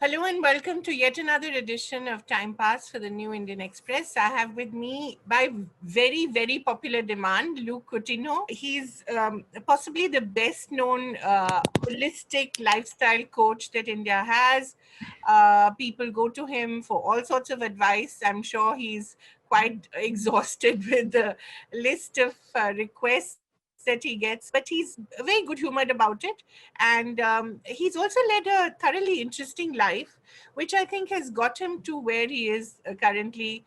Hello and welcome to yet another edition of Time Pass for the New Indian Express. I have with me, by very, very popular demand, Luke Coutinho. He's possibly the best known holistic lifestyle coach that India has. People go to him for all sorts of advice. I'm sure he's quite exhausted with the list of requests that he gets, but he's very good humored about it. And he's also led a thoroughly interesting life, which I think has got him to where he is currently.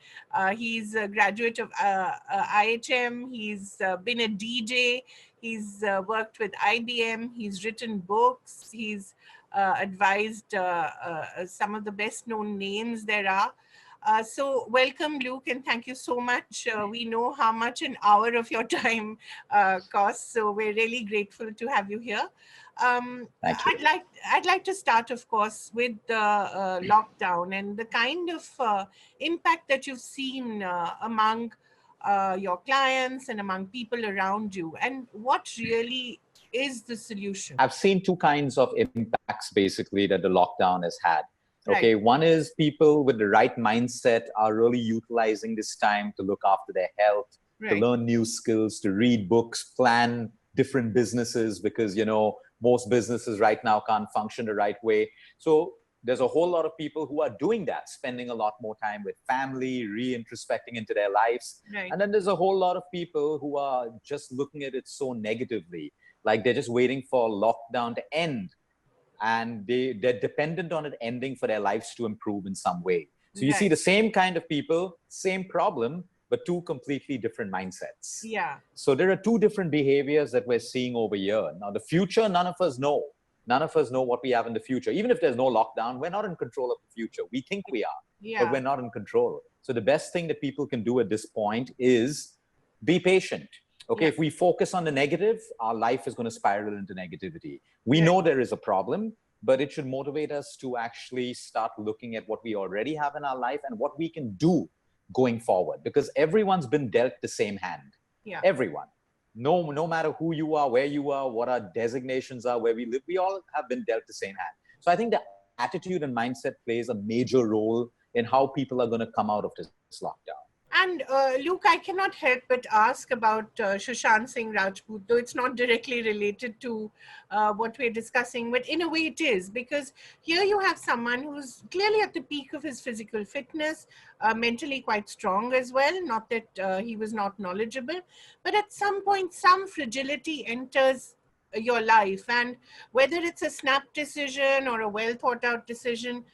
He's a graduate of IHM, he's been a DJ, he's worked with IBM, he's written books, he's advised some of the best known names there are. So welcome, Luke, and thank you so much. We know how much an hour of your time costs, so we're really grateful to have you here. Thank you. I'd like to start, of course, with the lockdown and the kind of impact that you've seen among your clients and among people around you, and what really is the solution. I've seen two kinds of impacts basically that the lockdown has had. Right. Okay, one is people with the right mindset are really utilizing this time to look after their health, to Right. learn new skills, to read books, plan different businesses because, most businesses right now can't function the right way. So there's a whole lot of people who are doing that, spending a lot more time with family, re-introspecting into their lives. Right. And then there's a whole lot of people who are just looking at it so negatively, like they're just waiting for lockdown to end and they're dependent on it ending for their lives to improve in some way. So you see Right. the same kind of people, same problem, but two completely different mindsets. Yeah. So there are two different behaviors that we're seeing over here. Now, the future, none of us know. None of us know what we have in the future. Even if there's no lockdown, we're not in control of the future. We think we are, but Yeah. we're not in control. So the best thing that people can do at this point is be patient. Okay, Yeah. if we focus on the negative, our life is going to spiral into negativity. We Right. know there is a problem, but it should motivate us to actually start looking at what we already have in our life and what we can do going forward, because everyone's been dealt the same hand. Yeah. Everyone. No matter who you are, where you are, what our designations are, where we live, we all have been dealt the same hand. So I think the attitude and mindset plays a major role in how people are going to come out of this lockdown. And Luke, I cannot help but ask about Sushant Singh Rajput, though it's not directly related to what we're discussing, but in a way it is, because here you have someone who's clearly at the peak of his physical fitness, mentally quite strong as well, not that he was not knowledgeable, but at some point, some fragility enters your life, and whether it's a snap decision or a well thought out decision,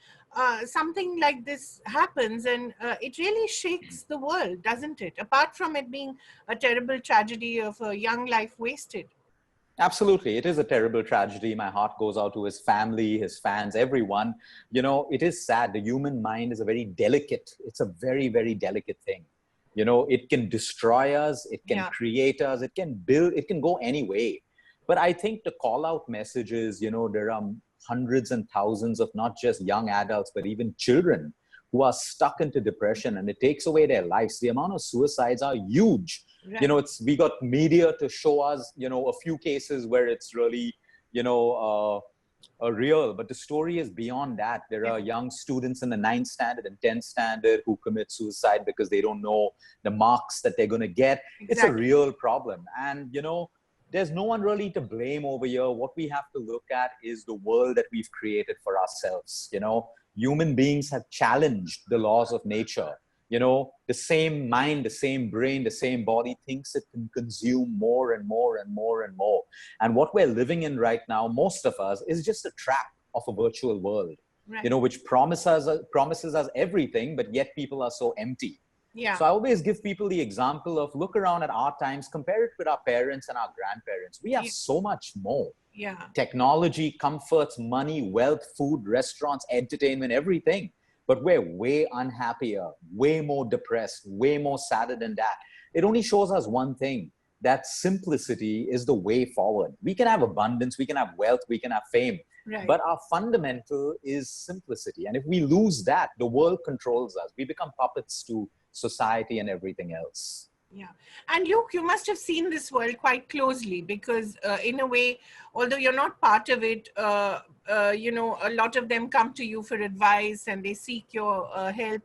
something like this happens, and it really shakes the world, doesn't it? Apart from it being a terrible tragedy of a young life wasted. Absolutely. It is a terrible tragedy. My heart goes out to his family, his fans, everyone. It is sad. The human mind is it's a very, very delicate thing. It can destroy us, it can Yeah. create us, it can build, it can go any way. But I think the call out message is, there are hundreds and thousands of not just young adults, but even children who are stuck into depression, and it takes away their lives. The amount of suicides are huge. Right. We got media to show us, a few cases where it's really, real, but the story is beyond that. There are young students in the 9th standard and 10th standard who commit suicide because they don't know the marks that they're going to get. It's a Exactly. real problem. And, there's no one really to blame over here. What we have to look at is the world that we've created for ourselves. Human beings have challenged the laws of nature. The same mind, the same brain, the same body thinks it can consume more and more and more and more. And what we're living in right now, most of us, is just a trap of a virtual world, Right. which promises us everything, but yet people are so empty. Yeah. So I always give people the example of look around at our times, compare it with our parents and our grandparents. We have so much more. Yeah. Technology, comforts, money, wealth, food, restaurants, entertainment, everything. But we're way unhappier, way more depressed, way more sadder than that. It only shows us one thing, that simplicity is the way forward. We can have abundance, we can have wealth, we can have fame, Right. but our fundamental is simplicity. And if we lose that, the world controls us. We become puppets to society and everything else. Yeah. And Luke, you must have seen this world quite closely because, in a way, although you're not part of it, a lot of them come to you for advice and they seek your help.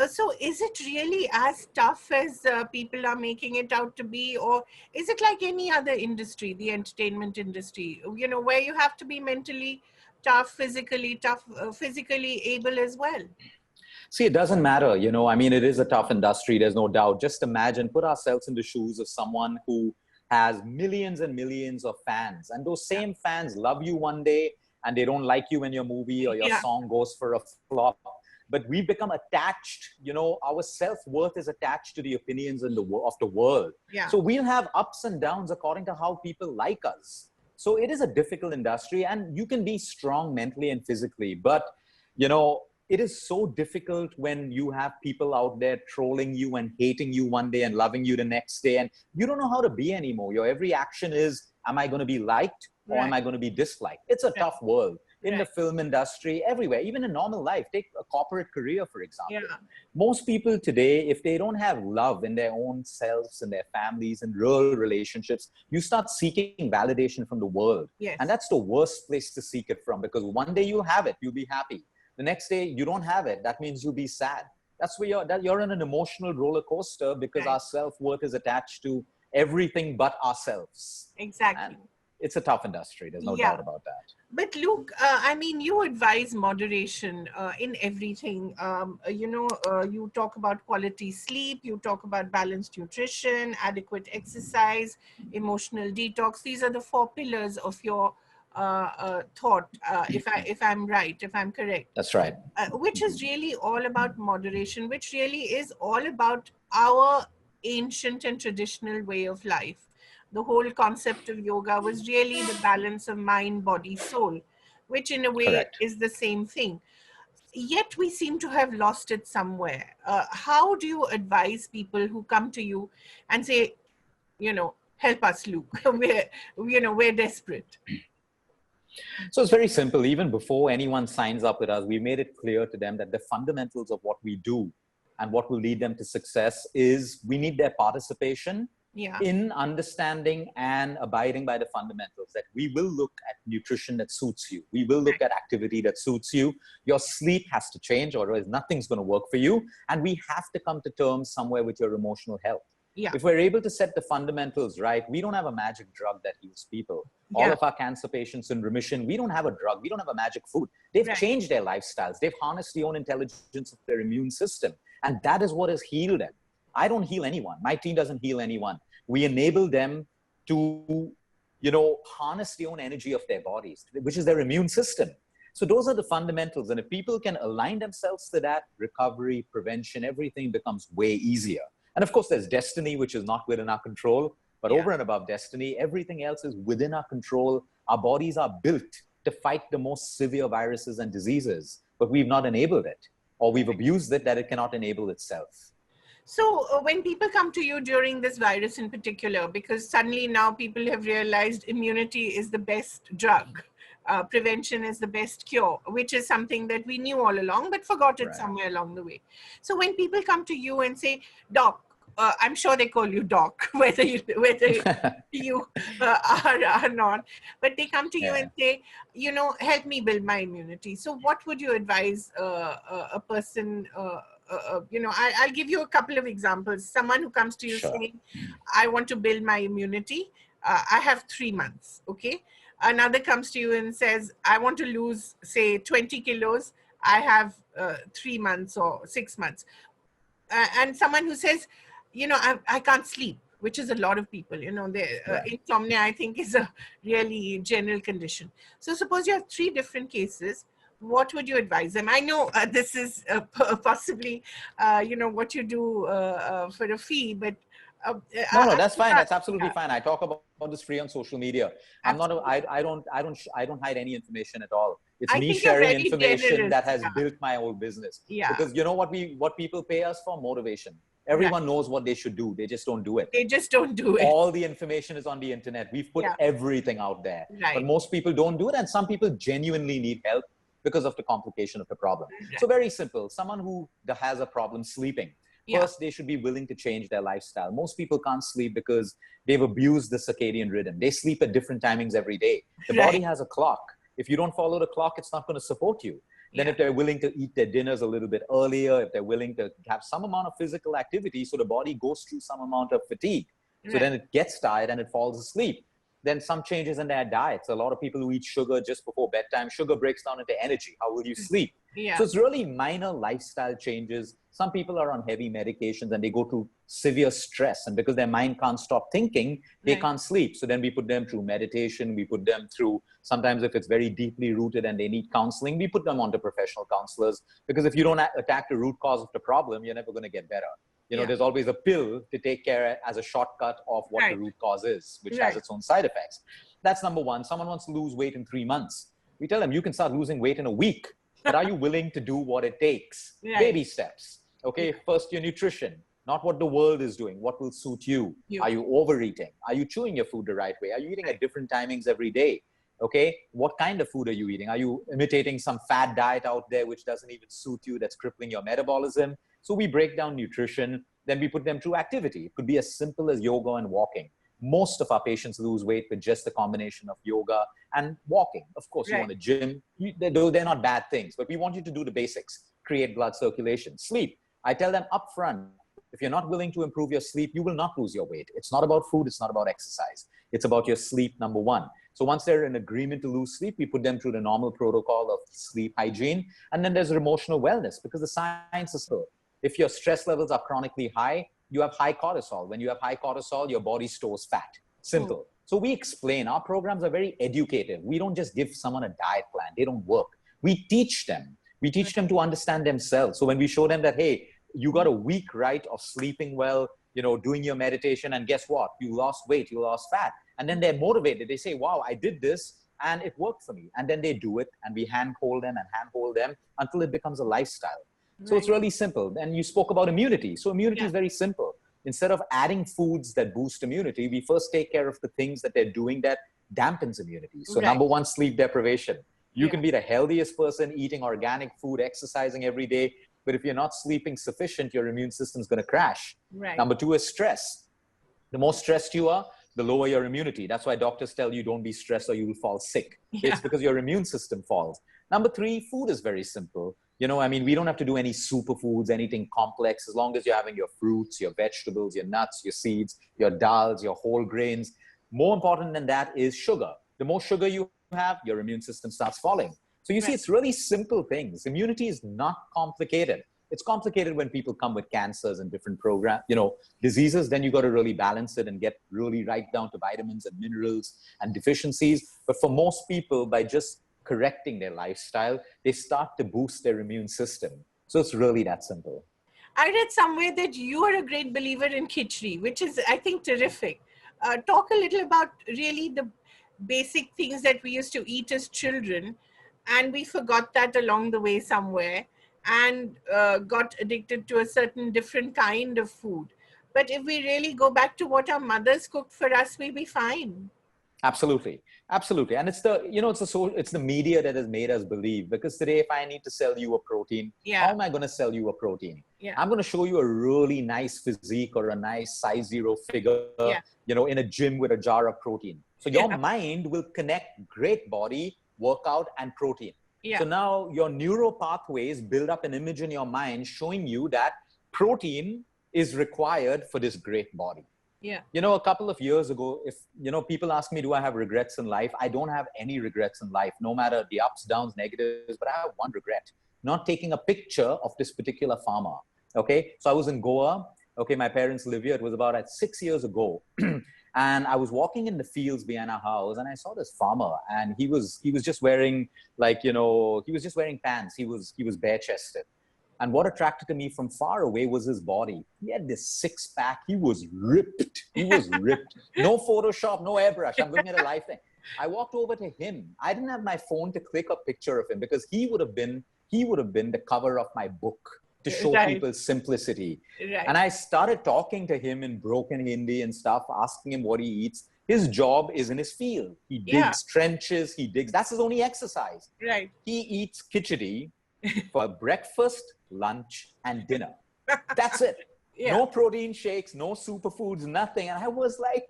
So, is it really as tough as people are making it out to be, or is it like any other industry, the entertainment industry, where you have to be mentally tough, physically able as well? See, it doesn't matter, I mean, it is a tough industry, there's no doubt. Just imagine, put ourselves in the shoes of someone who has millions and millions of fans, and those same fans love you one day and they don't like you when your movie or your Yeah. song goes for a flop. But we become attached, our self-worth is attached to the opinions of the world. Yeah. So we'll have ups and downs according to how people like us. So it is a difficult industry, and you can be strong mentally and physically, but it is so difficult when you have people out there trolling you and hating you one day and loving you the next day, and you don't know how to be anymore. Your every action is, am I going to be liked or am I going to be disliked? It's a tough world in the film industry, everywhere, even in normal life. Take a corporate career, for example. Yeah. Most people today, if they don't have love in their own selves and their families and real relationships, you start seeking validation from the world. Yes. And that's the worst place to seek it from, because one day you'll have it, you'll be happy. The next day you don't have it, that means you'll be sad. That's where you're in an emotional roller coaster, because our self-worth is attached to everything but ourselves. Exactly. And it's a tough industry, there's no doubt about that. But Luke, I mean, you advise moderation in everything. You talk about quality sleep, you talk about balanced nutrition, adequate exercise, emotional detox. These are the 4 pillars of your thought, if I'm right, if I'm correct. That's right. Which is really all about moderation, which really is all about our ancient and traditional way of life. The whole concept of yoga was really the balance of mind, body, soul, which in a way is the same thing. Yet we seem to have lost it somewhere. How do you advise people who come to you and say, help us, Luke, we're desperate? So it's very simple. Even before anyone signs up with us, we made it clear to them that the fundamentals of what we do and what will lead them to success is we need their participation in understanding and abiding by the fundamentals, that we will look at nutrition that suits you. We will look at activity that suits you. Your sleep has to change, otherwise nothing's going to work for you. And we have to come to terms somewhere with your emotional health. If we're able to set the fundamentals right, we don't have a magic drug that heals people. All of our cancer patients in remission, we don't have a drug. We don't have a magic food. They've changed their lifestyles. They've harnessed the own intelligence of their immune system. And that is what has healed them. I don't heal anyone. My team doesn't heal anyone. We enable them to, harness the own energy of their bodies, which is their immune system. So those are the fundamentals. And if people can align themselves to that, recovery, prevention, everything becomes way easier. And of course, there's destiny, which is not within our control. But over and above destiny, everything else is within our control. Our bodies are built to fight the most severe viruses and diseases, but we've not enabled it, or we've abused it that it cannot enable itself. So when people come to you during this virus in particular, because suddenly now people have realized immunity is the best drug, prevention is the best cure, which is something that we knew all along, but forgot it somewhere along the way. So when people come to you and say, Doc, I'm sure they call you Doc, whether you are not, but they come to you and say, help me build my immunity. So what would you advise a person? I'll give you a couple of examples. Someone who comes to you saying, I want to build my immunity. I have 3 months. Okay. Another comes to you and says, I want to lose, say, 20 kilos. I have 3 months or 6 months. And someone who says, I can't sleep, which is a lot of people, insomnia, I think, is a really general condition. So suppose you have 3 different cases. What would you advise them? I know this is possibly, what you do for a fee, but no, that's fine. That's absolutely fine. I talk about this free on social media. I don't hide any information at all. It's me sharing information that has built my whole business. Because you know what people pay us for? Motivation. Everyone knows what they should do. They just don't do it. They just don't do it. All the information is on the internet. We've put everything out there. But most people don't do it. And some people genuinely need help because of the complication of the problem. So very simple. Someone who has a problem sleeping. Yeah. First, they should be willing to change their lifestyle. Most people can't sleep because they've abused the circadian rhythm. They sleep at different timings every day. The body Right. has a clock. If you don't follow the clock, it's not going to support you. Then Yeah. if they're willing to eat their dinners a little bit earlier, if they're willing to have some amount of physical activity, so the body goes through some amount of fatigue. So then Right. it gets tired and it falls asleep. Then some changes in their diets. A lot of people who eat sugar just before bedtime, sugar breaks down into energy. How will you sleep? Yeah. So it's really minor lifestyle changes. Some people are on heavy medications and they go through severe stress. And because their mind can't stop thinking, they Right. can't sleep. So then we put them through meditation. We put them through, sometimes if it's very deeply rooted and they need counseling, we put them onto professional counselors. Because if you don't attack the root cause of the problem, you're never going to get better. You know, Yeah. there's always a pill to take care as a shortcut of what the Right. root cause is, which Right. has its own side effects. That's number one. Someone wants to lose weight in 3 months. We tell them you can start losing weight in a week, but are you willing to do what it takes? Right. Baby steps. Okay. First, your nutrition, not what the world is doing, what will suit you. Are you overeating? Are you chewing your food the right way? Are you eating at different timings every day? Okay. What kind of food are you eating? Are you imitating some fad diet out there, which doesn't even suit you, that's crippling your metabolism? So we break down nutrition, then we put them through activity. It could be as simple as yoga and walking. Most of our patients lose weight with just a combination of yoga and walking. Of course, you want a gym. They're not bad things, but we want you to do the basics, create blood circulation, sleep. I tell them upfront, if you're not willing to improve your sleep, you will not lose your weight. It's not about food. It's not about exercise. It's about your sleep, number one. So once they're in agreement to lose sleep, we put them through the normal protocol of sleep hygiene. And then there's emotional wellness, because the science is still, if your stress levels are chronically high, you have high cortisol. When you have high cortisol, your body stores fat. Simple. So we explain, our programs are very educative. We don't just give someone a diet plan. They don't work. We teach them. We teach them to understand themselves. So when we show them that, hey, you got a week, right, of sleeping well, you know, doing your meditation, and guess what? You lost weight, you lost fat. And then they're motivated. They say, wow, I did this and it worked for me. And then they do it, and we handhold them until it becomes a lifestyle. So it's really simple. And you spoke about immunity. So immunity is very simple. Instead of adding foods that boost immunity, we first take care of the things that they're doing that dampens immunity. So number one, sleep deprivation. You can be the healthiest person eating organic food, exercising every day, but if you're not sleeping sufficient, your immune system is going to crash. Number two is stress. The more stressed you are, the lower your immunity. That's why doctors tell you don't be stressed or you will fall sick. It's because your immune system falls. Number three, food is very simple. You know, I mean, we don't have to do any superfoods, anything complex, as long as you're having your fruits, your vegetables, your nuts, your seeds, your dals, your whole grains. More important than that is sugar. The more sugar you have, your immune system starts falling. So you see, it's really simple things. Immunity is not complicated. It's complicated when people come with cancers and different diseases. Then you got to really balance it and get really right down to vitamins and minerals and deficiencies. But for most people, by just correcting their lifestyle, they start to boost their immune system. So it's really that simple. I read somewhere that you are a great believer in khichdi, which is, I think, terrific. Talk a little about really the basic things that we used to eat as children, and we forgot that along the way somewhere, and got addicted to a certain different kind of food. But if we really go back to what our mothers cooked for us, we'll be fine. Absolutely. Absolutely. And it's the media that has made us believe, because today, if I need to sell you a protein, how am I going to sell you a protein? I'm going to show you a really nice physique or a nice size zero figure, in a gym with a jar of protein. So your mind will connect great body, workout, and protein. So now your neural pathways build up an image in your mind showing you that protein is required for this great body. You know, a couple of years ago, if, people ask me, do I have regrets in life? I don't have any regrets in life, no matter the ups, downs, negatives, but I have one regret, not taking a picture of this particular farmer. Okay. So I was in Goa. Okay. My parents live here. It was about 6 years ago. And I was walking in the fields behind our house, and I saw this farmer, and he was just wearing he was just wearing pants. He was bare chested. And what attracted to me from far away was his body. He had this six pack. He was ripped. No Photoshop, no airbrush. I'm looking at a live thing. I walked over to him. I didn't have my phone to click a picture of him, because he would have been the cover of my book to show people simplicity. And I started talking to him in broken Hindi and stuff, asking him what he eats. His job is in his field. He digs trenches. That's his only exercise. He eats khichdi for breakfast, lunch, and dinner. That's it. Yeah. No protein shakes, no superfoods, nothing. And I was like,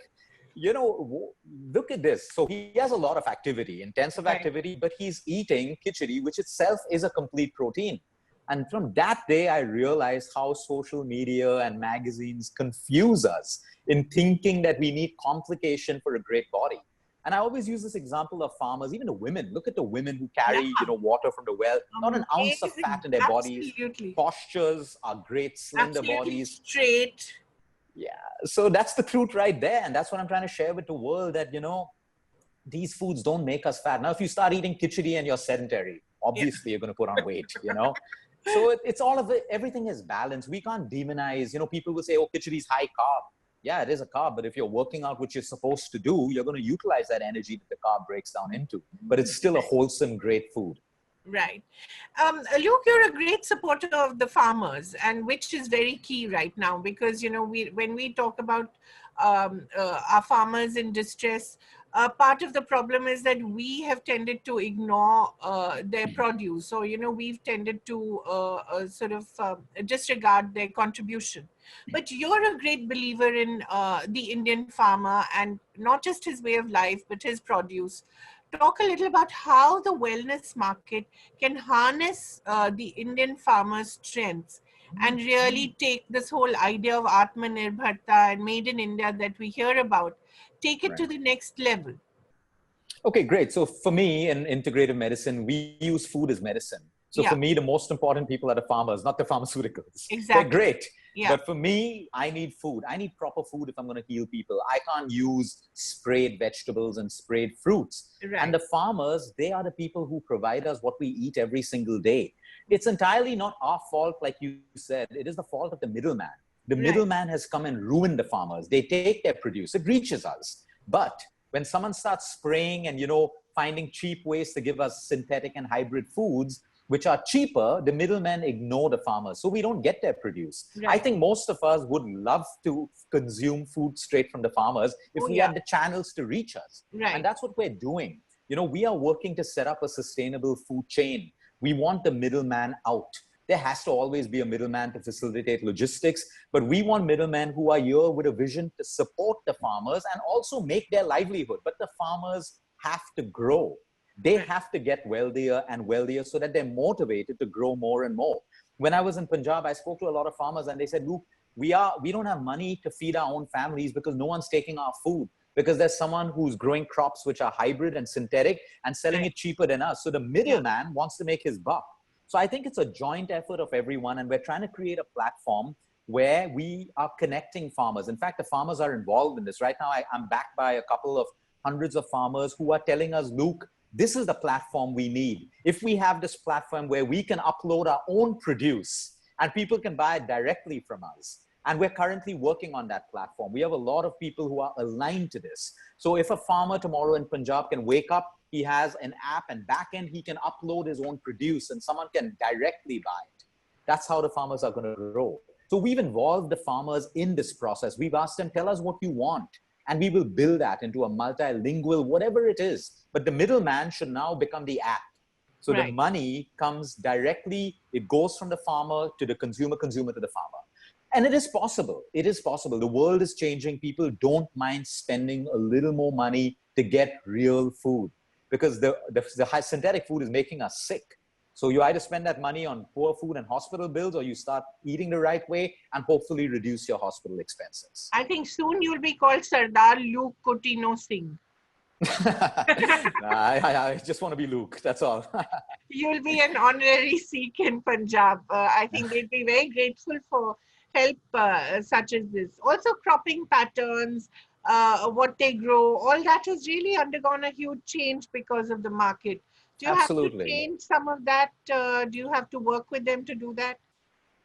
look at this. So he has a lot of activity, intensive Right. activity, but he's eating khichdi, which itself is a complete protein. And from that day, I realized how social media and magazines confuse us in thinking that we need complication for a great body. And I always use this example of farmers, even the women. Look at the women who Yeah. carry, water from the well, not an ounce of fat Amazing. in their bodies. Absolutely. Postures are great, slender Absolutely bodies. straight. Yeah. So that's the truth right there. And that's what I'm trying to share with the world that, these foods don't make us fat. Now, if you start eating khichdi and you're sedentary, Yeah. obviously you're going to put on weight. So it's all of it. Everything is balanced. We can't demonize, people will say, oh, khichdi is high carb. Yeah, it is a carb, but if you're working out, which you're supposed to do, you're going to utilize that energy that the carb breaks down into, but it's still a wholesome, great food. Right. Luke, you're a great supporter of the farmers, and which is very key right now because, when we talk about our farmers in distress, part of the problem is that we have tended to ignore their produce. So, we've tended to sort of disregard their contribution. But you're a great believer in the Indian farmer and not just his way of life, but his produce. Talk a little about how the wellness market can harness the Indian farmer's strengths and really take this whole idea of Atmanirbharta and Made in India that we hear about, take it Right. to the next level. Okay, great. So for me in integrative medicine, we use food as medicine. So Yeah, for me, the most important people are the farmers, not the pharmaceuticals. They're exactly. great. Yeah, But for me, I need food. I need proper food if I'm going to heal people. I can't use sprayed vegetables and sprayed fruits. And right, the farmers, they are the people who provide us what we eat every single day. It's entirely not our fault, like you said. It is the fault of the middleman. The right, middleman has come and ruined the farmers. They take their produce, it reaches us. But when someone starts spraying and finding cheap ways to give us synthetic and hybrid foods which are cheaper, the middlemen ignore the farmers, so we don't get their produce. I right. think most of us would love to consume food straight from the farmers if Oh, we yeah, had the channels to reach us. And right, that's what we're doing. We are working to set up a sustainable food chain. We want the middleman out. There has to always be a middleman to facilitate logistics, but we want middlemen who are here with a vision to support the farmers and also make their livelihood. But the farmers have to grow. They right, have to get wealthier and wealthier so that they're motivated to grow more and more. When I was in Punjab, I spoke to a lot of farmers and they said, look, we don't have money to feed our own families because no one's taking our food, because there's someone who's growing crops which are hybrid and synthetic and selling right. it cheaper than us. So the Yeah, middleman wants to make his buck. So I think it's a joint effort of everyone, and we're trying to create a platform where we are connecting farmers. In fact, the farmers are involved in this. Right now, I'm backed by a couple of hundreds of farmers who are telling us, Luke, this is the platform we need. If we have this platform where we can upload our own produce and people can buy it directly from us, and we're currently working on that platform. We have a lot of people who are aligned to this. So if a farmer tomorrow in Punjab can wake up, he has an app and backend, he can upload his own produce and someone can directly buy it. That's how the farmers are going to grow. So we've involved the farmers in this process. We've asked them, tell us what you want. And we will build that into a multilingual, whatever it is. But the middleman should now become the app. So the right. money comes directly, it goes from the farmer to the consumer, consumer to the farmer. And it is possible. It is possible. The world is changing. People don't mind spending a little more money to get real food because the high synthetic food is making us sick. So you either spend that money on poor food and hospital bills, or you start eating the right way and hopefully reduce your hospital expenses. I think soon you'll be called Sardar Luke Coutinho Singh. I just want to be Luke. That's all. You'll be an honorary Sikh in Punjab. I think they'd be very grateful for help such as this. Also, cropping patterns, what they grow, all that has really undergone a huge change because of the market. Do you have to Absolutely. change some of that? Do you have to work with them to do that?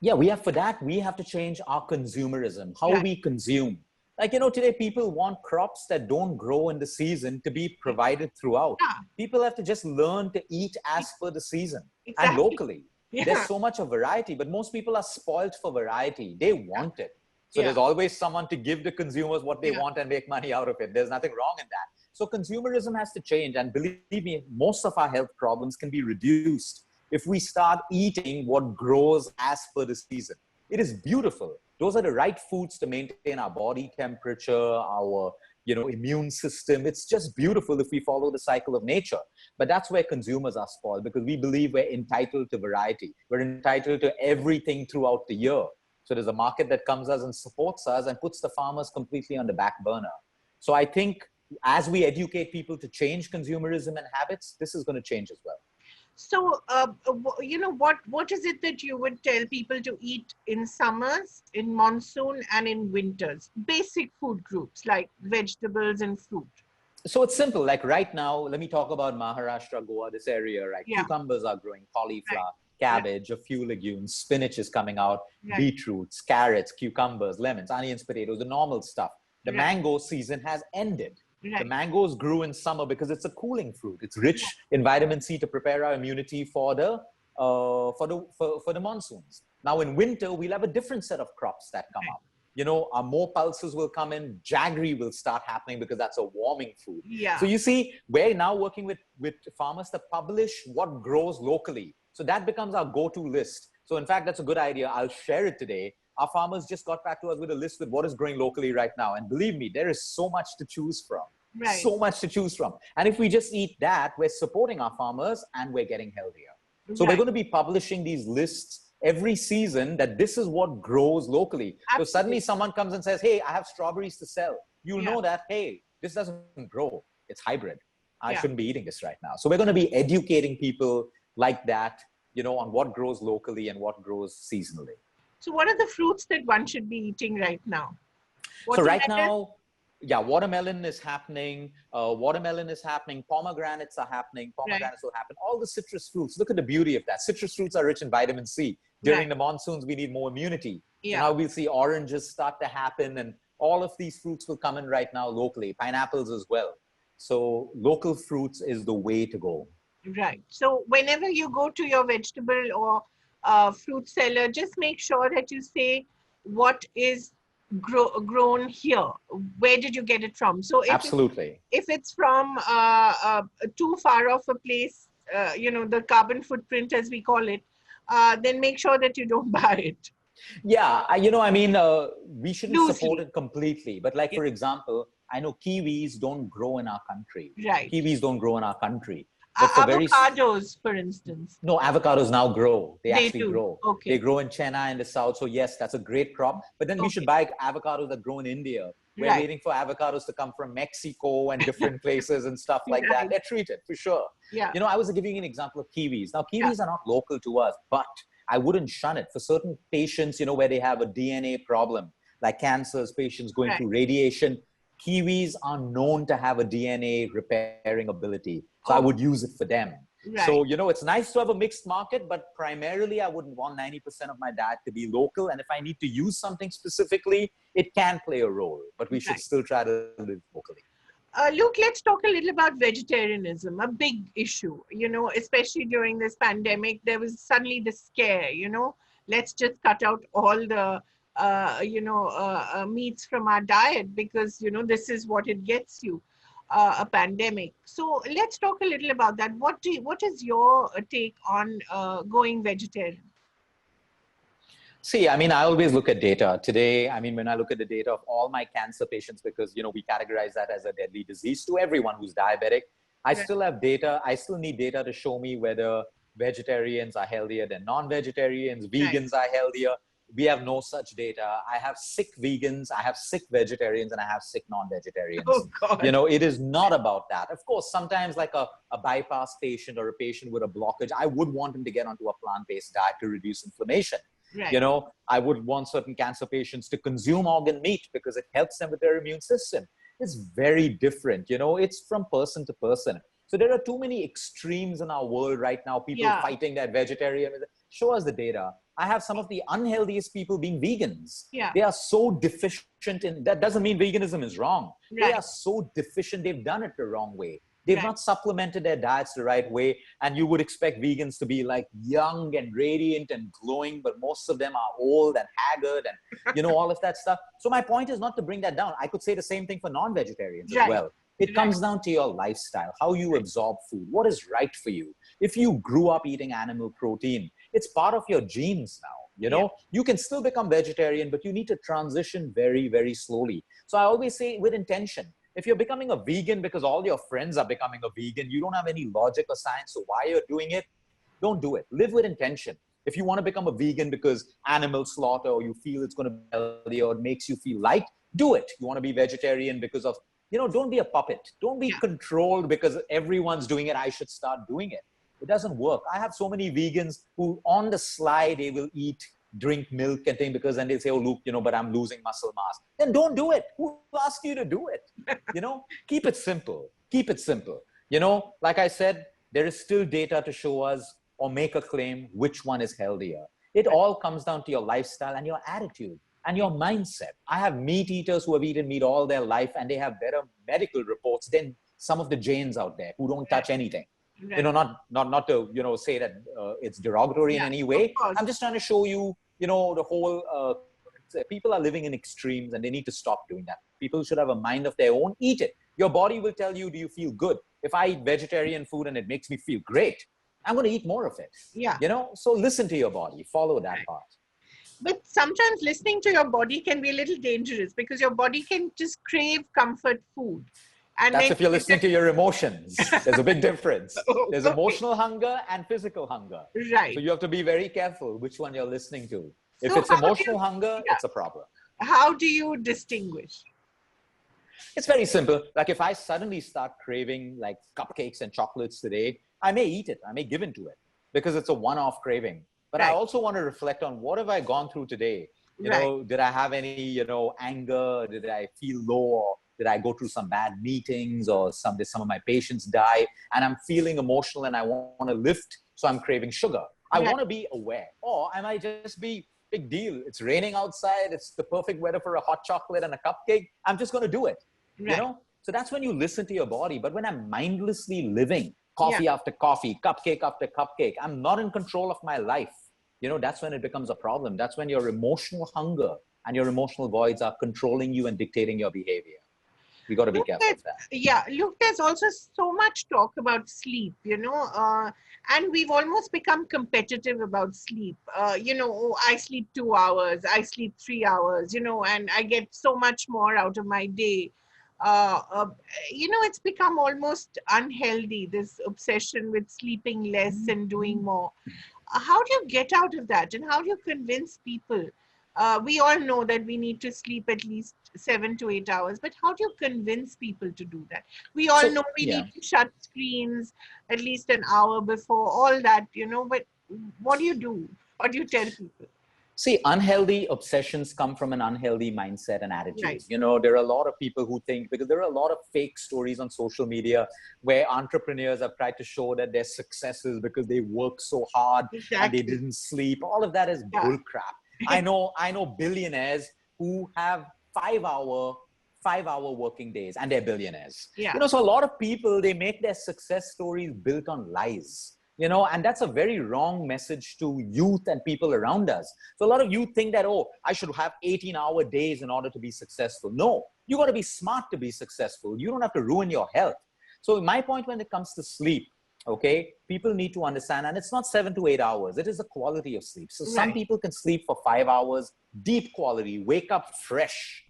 Yeah, we have to change our consumerism, how Right. we consume. Like, today people want crops that don't grow in the season to be provided throughout. Yeah, People have to just learn to eat as per the season and exactly. locally. There's Yeah, so much of variety, but most people are spoiled for variety. They want it. So yeah, there's always someone to give the consumers what they yeah. want and make money out of it. There's nothing wrong in that. So consumerism has to change. And believe me, most of our health problems can be reduced if we start eating what grows as per the season. It is beautiful. Those are the right foods to maintain our body temperature, our immune system. It's just beautiful if we follow the cycle of nature. But that's where consumers are spoiled, because we believe we're entitled to variety. We're entitled to everything throughout the year. So there's a market that comes us and supports us and puts the farmers completely on the back burner. So I think as we educate people to change consumerism and habits, this is going to change as well. So, what is it that you would tell people to eat in summers, in monsoon, and in winters? Basic food groups like vegetables and fruit. So it's simple. Like right now, let me talk about Maharashtra, Goa, this area, right? Yeah. Cucumbers are growing, cauliflower, Right. cabbage, a few legumes, spinach is coming out, Right. beetroots, carrots, cucumbers, lemons, onions, potatoes, the normal stuff. The Right. mango season has ended. Right. The mangoes grew in summer because it's a cooling fruit. It's rich in vitamin C to prepare our immunity for the monsoons. Now in winter, we'll have a different set of crops that come up. Our more pulses will come in. Jaggery will start happening because that's a warming food. Yeah. So you see, we're now working with farmers to publish what grows locally. So that becomes our go-to list. So in fact, that's a good idea. I'll share it today. Our farmers just got back to us with a list with what is growing locally right now. And believe me, there is so much to choose from. Right. So much to choose from. And if we just eat that, we're supporting our farmers and we're getting healthier. So we're going to be publishing these lists every season that this is what grows locally. Absolutely. So suddenly someone comes and says, hey, I have strawberries to sell. You'll know that, hey, this doesn't grow. It's hybrid. I shouldn't be eating this right now. So we're going to be educating people like that, on what grows locally and what grows seasonally. So what are the fruits that one should be eating right now? So right now, watermelon is happening. Pomegranates are happening. Pomegranates will happen. All the citrus fruits. Look at the beauty of that. Citrus fruits are rich in vitamin C. During the monsoons, we need more immunity. Yeah. So now we'll see oranges start to happen, and all of these fruits will come in right now locally. Pineapples as well. So local fruits is the way to go. Right. So whenever you go to your vegetable or fruit seller, just make sure that you say what is grown here. Where did you get it from? So if it's from too far off a place, the carbon footprint as we call it, then make sure that you don't buy it. Yeah, we shouldn't support it completely. But for example, I know kiwis don't grow in our country. Right. Kiwis don't grow in our country. Avocados, for instance. No, avocados now grow. They actually grow. Okay. They grow in China and the South. So yes, that's a great crop. But then we should buy avocados that grow in India. We're waiting for avocados to come from Mexico and different places and stuff like that. They're treated for sure. Yeah. I was giving you an example of kiwis. Now, kiwis are not local to us, but I wouldn't shun it. For certain patients, where they have a DNA problem, like cancers, patients going through radiation, kiwis are known to have a DNA repairing ability. So I would use it for them. Right. So, it's nice to have a mixed market, but primarily I wouldn't want 90% of my diet to be local. And if I need to use something specifically, it can play a role, but we should still try to live locally. Luke, let's talk a little about vegetarianism, a big issue, especially during this pandemic. There was suddenly the scare, let's just cut out all the, meats from our diet because, this is what it gets you, a pandemic. So let's talk a little about that. What is your take on going vegetarian? See, I always look at data. Today, when I look at the data of all my cancer patients, because, we categorize that as a deadly disease to everyone who's diabetic, I still have data. I still need data to show me whether vegetarians are healthier than non-vegetarians, vegans are healthier. We have no such data. I have sick vegans, I have sick vegetarians, and I have sick non-vegetarians. Oh, God. It is not about that. Of course, sometimes like a bypass patient or a patient with a blockage, I would want him to get onto a plant-based diet to reduce inflammation. Right. I would want certain cancer patients to consume organ meat because it helps them with their immune system. It's very different. It's from person to person. So there are too many extremes in our world right now. People fighting that vegetarianism. Show us the data. I have some of the unhealthiest people being vegans. Yeah. They are so deficient in, that doesn't mean veganism is wrong. Right. They are so deficient. They've done it the wrong way. They've not supplemented their diets the right way. And you would expect vegans to be like young and radiant and glowing, but most of them are old and haggard and, all of that stuff. So my point is not to bring that down. I could say the same thing for non-vegetarians as well. It comes down to your lifestyle, how you absorb food, what is right for you. If you grew up eating animal protein, it's part of your genes now. You know, you can still become vegetarian, but you need to transition very, very slowly. So I always say with intention. If you're becoming a vegan because all your friends are becoming a vegan, you don't have any logic or science to why you're doing it, don't do it. Live with intention. If you want to become a vegan because animal slaughter, or you feel it's going to be healthy, or it makes you feel light, do it. You want to be vegetarian because of, don't be a puppet. Don't be controlled because everyone's doing it. I should start doing it. It doesn't work. I have so many vegans who on the sly, they will eat, drink milk and things because then they say, oh, Luke, but I'm losing muscle mass. Then don't do it. Who asked you to do it? Keep it simple. Keep it simple. Like I said, there is still data to show us or make a claim which one is healthier. It all comes down to your lifestyle and your attitude and your mindset. I have meat eaters who have eaten meat all their life and they have better medical reports than some of the Jains out there who don't touch anything. Right. Not to, say that it's derogatory in any way. I'm just trying to show you, the whole, people are living in extremes and they need to stop doing that. People should have a mind of their own. Eat it. Your body will tell you, do you feel good? If I eat vegetarian food and it makes me feel great, I'm going to eat more of it. Yeah. So listen to your body, follow that part. But sometimes listening to your body can be a little dangerous because your body can just crave comfort food. And that's if you're listening to your emotions. There's a big difference. There's emotional hunger and physical hunger. Right. So you have to be very careful which one you're listening to. If it's emotional hunger, it's a problem. How do you distinguish? It's very simple. Like if I suddenly start craving like cupcakes and chocolates today, I may eat it. I may give in to it because it's a one-off craving. But I also want to reflect on what have I gone through today? Did I have any, anger? Did I feel low? Or did I go through some bad meetings or some of my patients die and I'm feeling emotional and I want to lift. So I'm craving sugar. I want to be aware. Or I might just be big deal. It's raining outside. It's the perfect weather for a hot chocolate and a cupcake. I'm just going to do it. So that's when you listen to your body. But when I'm mindlessly living coffee after coffee, cupcake after cupcake, I'm not in control of my life. That's when it becomes a problem. That's when your emotional hunger and your emotional voids are controlling you and dictating your behavior. We got to be careful of that. Yeah, look, there's also so much talk about sleep, and we've almost become competitive about sleep. I sleep 2 hours, I sleep 3 hours, and I get so much more out of my day. It's become almost unhealthy, this obsession with sleeping less and doing more. How do you get out of that? And how do you convince people? We all know that we need to sleep at least 7 to 8 hours, but how do you convince people to do that? We all know we need to shut screens at least an hour before, all that, but what do you do? What do you tell people? See, unhealthy obsessions come from an unhealthy mindset and attitude. Right. There are a lot of people who think, because there are a lot of fake stories on social media where entrepreneurs have tried to show that their successes because they work so hard and they didn't sleep. All of that is bull crap. I know billionaires who have 5-hour working days and they're billionaires. So a lot of people, they make their success stories built on lies. And that's a very wrong message to youth and people around us. So a lot of youth think that, I should have 18-hour days in order to be successful. No, you got to be smart to be successful. You don't have to ruin your health. So my point when it comes to sleep, people need to understand, and it's not 7 to 8 hours. It is the quality of sleep. So some people can sleep for 5 hours, deep quality, wake up fresh.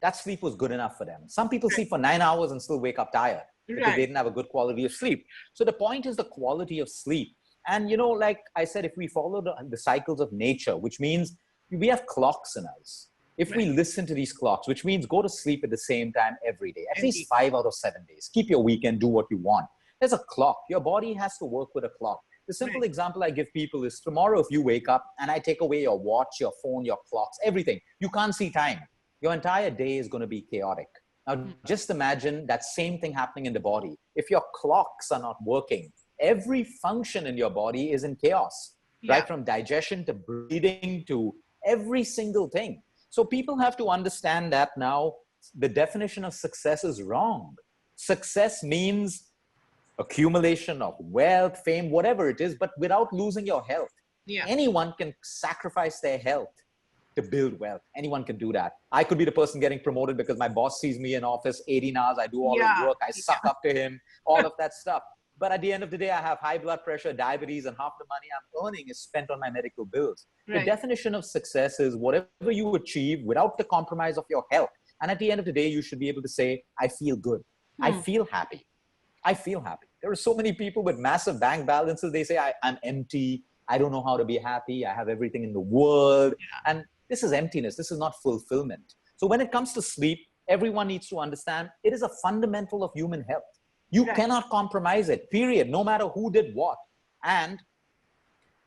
That sleep was good enough for them. Some people sleep for 9 hours and still wake up tired. Because they didn't have a good quality of sleep. So the point is the quality of sleep. And, like I said, if we follow the cycles of nature, which means we have clocks in us. If we listen to these clocks, which means go to sleep at the same time every day, at least 5 out of 7 days. Keep your weekend, do what you want. There's a clock. Your body has to work with a clock. The simple example I give people is tomorrow, if you wake up and I take away your watch, your phone, your clocks, everything, you can't see time. Your entire day is going to be chaotic. Now, just imagine that same thing happening in the body. If your clocks are not working, every function in your body is in chaos, right? From digestion to breathing to every single thing. So people have to understand that now the definition of success is wrong. Success means accumulation of wealth, fame, whatever it is, but without losing your health. Anyone can sacrifice their health to build wealth. Anyone can do that. I could be the person getting promoted because my boss sees me in office 18 hours. I do all the work. I suck up to him, all of that stuff. But at the end of the day, I have high blood pressure, diabetes, and half the money I'm earning is spent on my medical bills. The Right. definition of success is whatever you achieve without the compromise of your health. And at the end of the day, you should be able to say, I feel good. I feel happy. I feel happy. There are so many people with massive bank balances. They say, I'm empty. I don't know how to be happy. I have everything in the world. And this is emptiness. This is not fulfillment. So when it comes to sleep, everyone needs to understand it is a fundamental of human health. You cannot compromise it, period, no matter who did what. And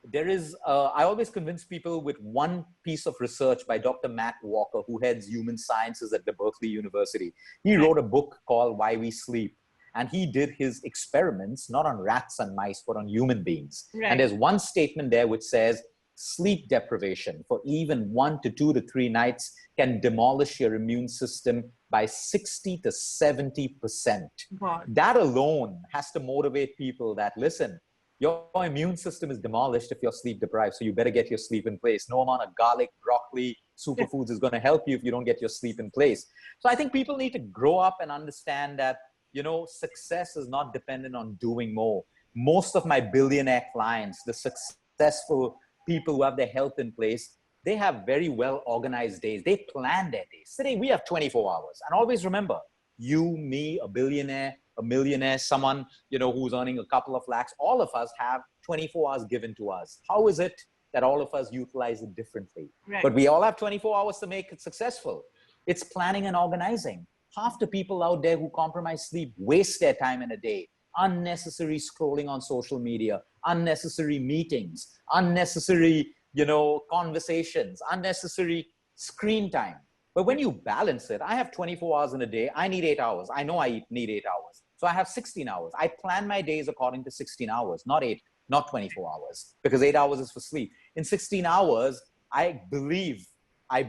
there is, I always convince people with one piece of research by Dr. Matt Walker, who heads human sciences at the Berkeley University. He wrote a book called Why We Sleep. And he did his experiments, not on rats and mice, but on human beings. Right. And there's one statement there which says, sleep deprivation for even 1 to 2 to 3 nights can demolish your immune system by 60 to 70%. Wow. That alone has to motivate people that, listen, your immune system is demolished if you're sleep deprived. So you better get your sleep in place. No amount of garlic, broccoli, superfoods is going to help you if you don't get your sleep in place. So I think people need to grow up and understand that, you know, success is not dependent on doing more. Most of my billionaire clients, the successful people who have their health in place, they have very well organized days. They plan their days. Today we have 24 hours. And always remember, you, me, a billionaire, a millionaire, someone, you know, who's earning a couple of lakhs, all of us have 24 hours given to us. How is it that all of us utilize it differently? Right. But we all have 24 hours to make it successful. It's planning and organizing. Half the people out there who compromise sleep waste their time in a day. Unnecessary scrolling on social media, unnecessary meetings, unnecessary, you know, conversations, unnecessary screen time. But when you balance it, I have 24 hours in a day. I need 8 hours. I know I need 8 hours. So I have 16 hours. I plan my days according to 16 hours, not 8, not 24 hours, because 8 hours is for sleep. In 16 hours, I believe I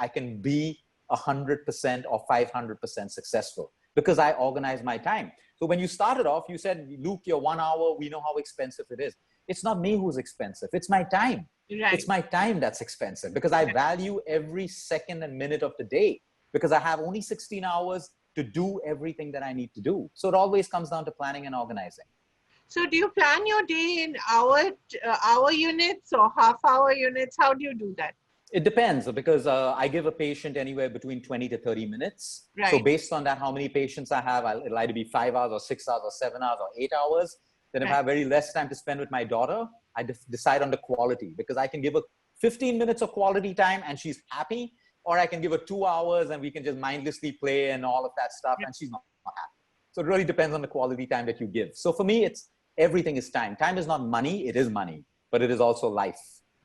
can be 100% or 500% successful because I organize my time. So when you started off, you said, Luke, you're 1 hour. We know how expensive it is. It's not me who's expensive. It's my time. Right. It's my time that's expensive because I value every second and minute of the day because I have only 16 hours to do everything that I need to do. So it always comes down to planning and organizing. So do you plan your day in hour units or half-hour units? How do you do that? It depends because I give a patient anywhere between 20 to 30 minutes. Right. So based on that, how many patients I have, it'll either be 5 hours or 6 hours or 7 hours or 8 hours. Then if I have very less time to spend with my daughter, I decide on the quality because I can give her 15 minutes of quality time and she's happy, or I can give her 2 hours and we can just mindlessly play and all of that stuff and she's not happy. So it really depends on the quality time that you give. So for me, it's everything is time. Time is not money. It is money, but it is also life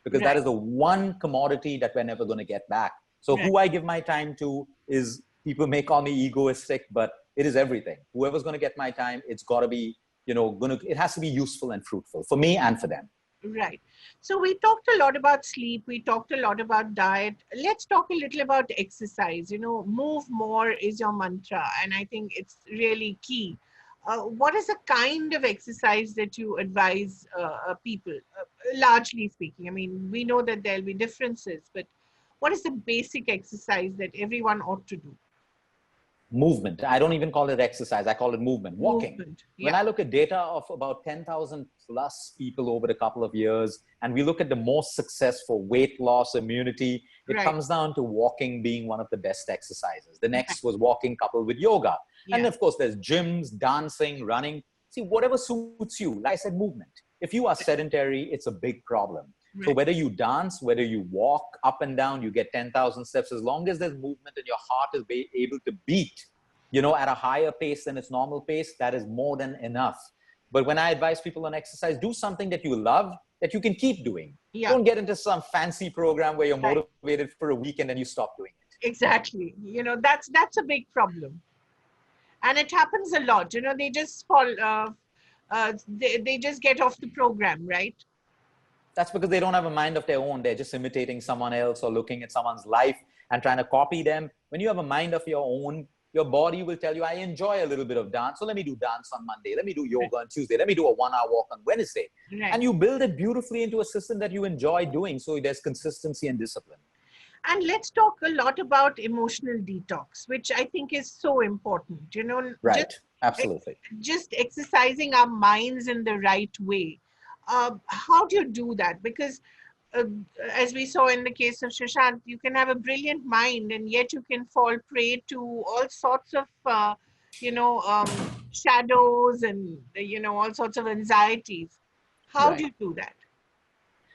because that is the one commodity that we're never going to get back. So who I give my time to is, people may call me egoistic, but it is everything. Whoever's going to get my time, it's got to be, you know, it has to be useful and fruitful for me and for them. Right. So we talked a lot about sleep. We talked a lot about diet. Let's talk a little about exercise. You know, move more is your mantra. And I think it's really key. What is the kind of exercise that you advise people, largely speaking? I mean, we know that there'll be differences, but what is the basic exercise that everyone ought to do? Movement. I don't even call it exercise. I call it movement. Walking. Movement. When I look at data of about 10,000 plus people over a couple of years, and we look at the most successful weight loss, immunity, it comes down to walking being one of the best exercises. The next was walking coupled with yoga. And of course, there's gyms, dancing, running. See, whatever suits you. Like I said, movement. If you are sedentary, it's a big problem. So whether you dance, whether you walk up and down, you get 10,000 steps, as long as there's movement and your heart is able to beat, you know, at a higher pace than its normal pace, that is more than enough. But when I advise people on exercise, do something that you love, that you can keep doing. Don't get into some fancy program where you're motivated for a week and then you stop doing it. Exactly. You know, that's a big problem. And it happens a lot. You know, they just fall, they just get off the program, right? That's because they don't have a mind of their own. They're just imitating someone else or looking at someone's life and trying to copy them. When you have a mind of your own, your body will tell you, I enjoy a little bit of dance. So let me do dance on Monday. Let me do yoga on Tuesday. Let me do a 1 hour walk on Wednesday. And you build it beautifully into a system that you enjoy doing. So there's consistency and discipline. And let's talk a lot about emotional detox, which I think is so important. You know, just Absolutely. Just exercising our minds in the right way. How do you do that? Because uh, as we saw in the case of Sushant, you can have a brilliant mind and yet you can fall prey to all sorts of, shadows and, all sorts of anxieties. How do Right. you do that?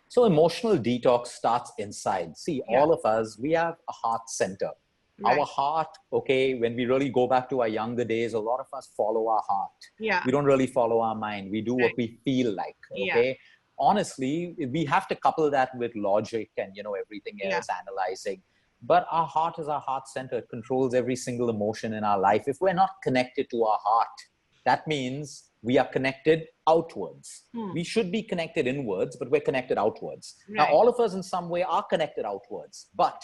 So emotional detox starts inside. See, Yeah, all of us, we have a heart center. Our right. heart, okay, when we really go back to our younger days, a lot of us follow our heart. Yeah, We don't really follow our mind. We do right. what we feel like, Yeah, okay? Honestly, we have to couple that with logic and, everything yeah, else, analyzing. But our heart is our heart center. It controls every single emotion in our life. If we're not connected to our heart, that means we are connected outwards. hmm. We should be connected inwards, but we're connected outwards. Now, Right. all of us in some way are connected outwards, but